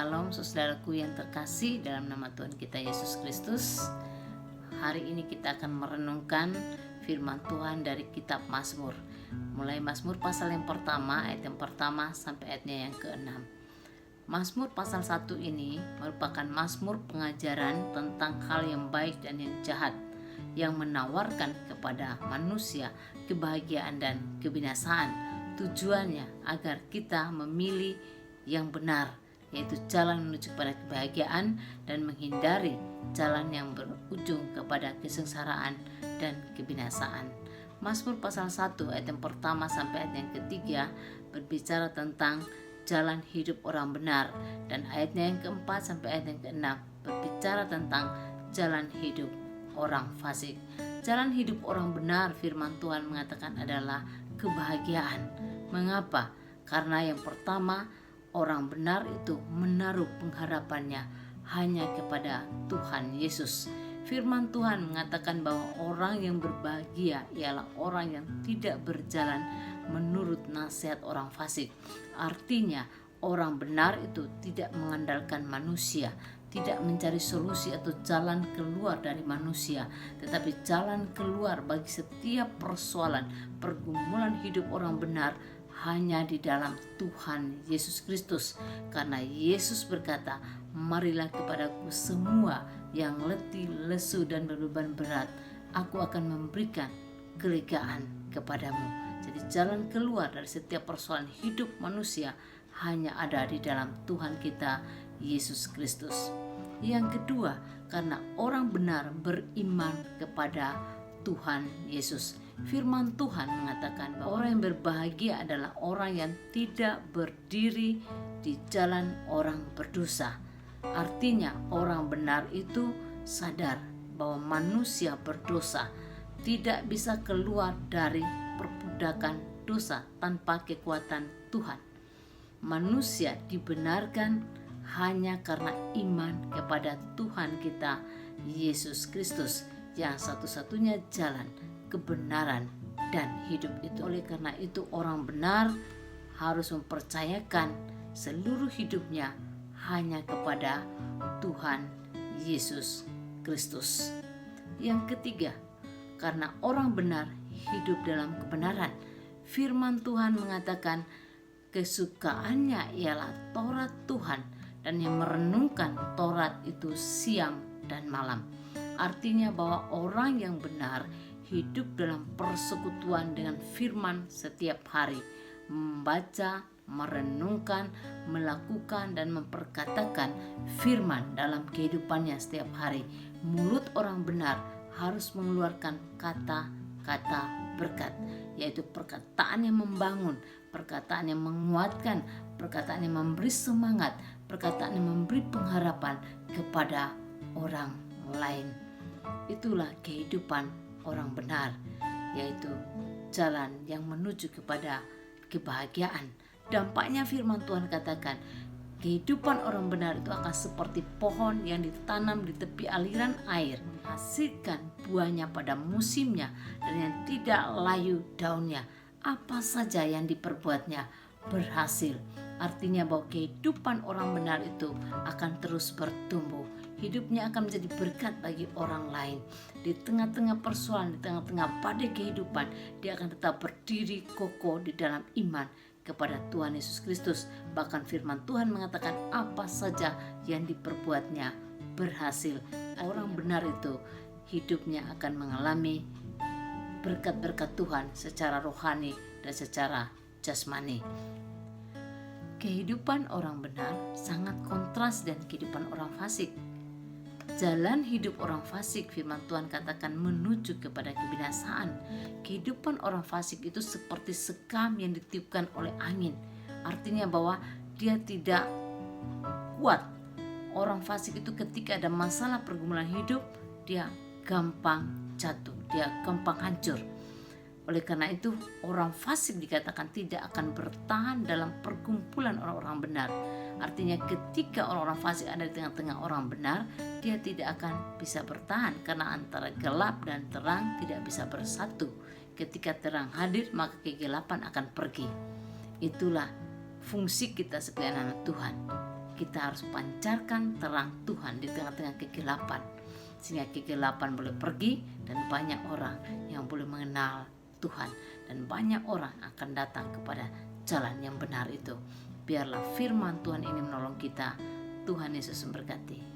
Shalom saudaraku yang terkasih dalam nama Tuhan kita Yesus Kristus. Hari ini kita akan merenungkan firman Tuhan dari kitab Mazmur. Mulai Mazmur pasal yang pertama, ayat yang pertama sampai ayatnya yang ke-6. Mazmur pasal 1 ini merupakan mazmur pengajaran tentang hal yang baik dan yang jahat, yang menawarkan kepada manusia kebahagiaan dan kebinasaan. Tujuannya agar kita memilih yang benar, yaitu jalan menuju kepada kebahagiaan, dan menghindari jalan yang berujung kepada kesengsaraan dan kebinasaan. Mazmur pasal 1 ayat yang pertama sampai ayat yang ketiga berbicara tentang jalan hidup orang benar, dan ayatnya yang keempat sampai ayat yang keenam berbicara tentang jalan hidup orang fasik. Jalan hidup orang benar, firman Tuhan mengatakan, adalah kebahagiaan. Mengapa? Karena yang pertama, orang benar itu menaruh pengharapannya hanya kepada Tuhan Yesus. Firman Tuhan mengatakan bahwa orang yang berbahagia ialah orang yang tidak berjalan menurut nasihat orang fasik. Artinya, orang benar itu tidak mengandalkan manusia, tidak mencari solusi atau jalan keluar dari manusia, tetapi jalan keluar bagi setiap persoalan pergumulan hidup orang benar hanya di dalam Tuhan Yesus Kristus. Karena Yesus berkata, "Marilah kepadaku semua yang letih, lesu dan berbeban berat, aku akan memberikan kelegaan kepadamu." Jadi jalan keluar dari setiap persoalan hidup manusia hanya ada di dalam Tuhan kita Yesus Kristus. Yang kedua, karena orang benar beriman kepada Tuhan Yesus. Firman Tuhan mengatakan bahwa orang yang berbahagia adalah orang yang tidak berdiri di jalan orang berdosa. Artinya, orang benar itu sadar bahwa manusia berdosa tidak bisa keluar dari perbudakan dosa tanpa kekuatan Tuhan. Manusia dibenarkan hanya karena iman kepada Tuhan kita Yesus Kristus, yang satu-satunya jalan kebenaran dan hidup itu. Oleh karena itu, orang benar harus mempercayakan seluruh hidupnya hanya kepada Tuhan Yesus Kristus. Yang ketiga, karena orang benar hidup dalam kebenaran. Firman Tuhan mengatakan kesukaannya ialah Taurat Tuhan, dan yang merenungkan Taurat itu siang dan malam. Artinya bahwa orang yang benar hidup dalam persekutuan dengan firman setiap hari, membaca, merenungkan, melakukan dan memperkatakan firman dalam kehidupannya setiap hari. Mulut orang benar harus mengeluarkan kata-kata berkat, yaitu perkataan yang membangun, perkataan yang menguatkan, perkataan yang memberi semangat, perkataan yang memberi pengharapan kepada orang lain. Itulah kehidupan orang benar, yaitu jalan yang menuju kepada kebahagiaan. Dampaknya firman Tuhan katakan, kehidupan orang benar itu akan seperti pohon yang ditanam di tepi aliran air, hasilkan buahnya pada musimnya, dan yang tidak layu daunnya. Apa saja yang diperbuatnya berhasil. Artinya bahwa kehidupan orang benar itu akan terus bertumbuh. Hidupnya akan menjadi berkat bagi orang lain. Di tengah-tengah persoalan, di tengah-tengah badai kehidupan, dia akan tetap berdiri kokoh di dalam iman kepada Tuhan Yesus Kristus. Bahkan firman Tuhan mengatakan apa saja yang diperbuatnya berhasil. Orang benar itu hidupnya akan mengalami berkat-berkat Tuhan secara rohani dan secara jasmani. Kehidupan orang benar sangat kontras dengan kehidupan orang fasik. Jalan hidup orang fasik, firman Tuhan katakan, menuju kepada kebinasaan. Kehidupan orang fasik itu seperti sekam yang ditiupkan oleh angin. Artinya bahwa dia tidak kuat. Orang fasik itu ketika ada masalah pergumulan hidup, dia gampang jatuh, dia gampang hancur. Oleh karena itu, orang fasik dikatakan tidak akan bertahan dalam perkumpulan orang-orang benar. Artinya ketika orang-orang fasik ada di tengah-tengah orang benar, dia tidak akan bisa bertahan, karena antara gelap dan terang tidak bisa bersatu. Ketika terang hadir, maka kegelapan akan pergi. Itulah fungsi kita sebagai anak Tuhan. kita harus pancarkan terang Tuhan di tengah-tengah kegelapan, sehingga kegelapan boleh pergi dan banyak orang yang boleh mengenal Tuhan, dan banyak orang akan datang kepada jalan yang benar itu. Biarlah firman Tuhan ini menolong kita. Tuhan Yesus memberkati.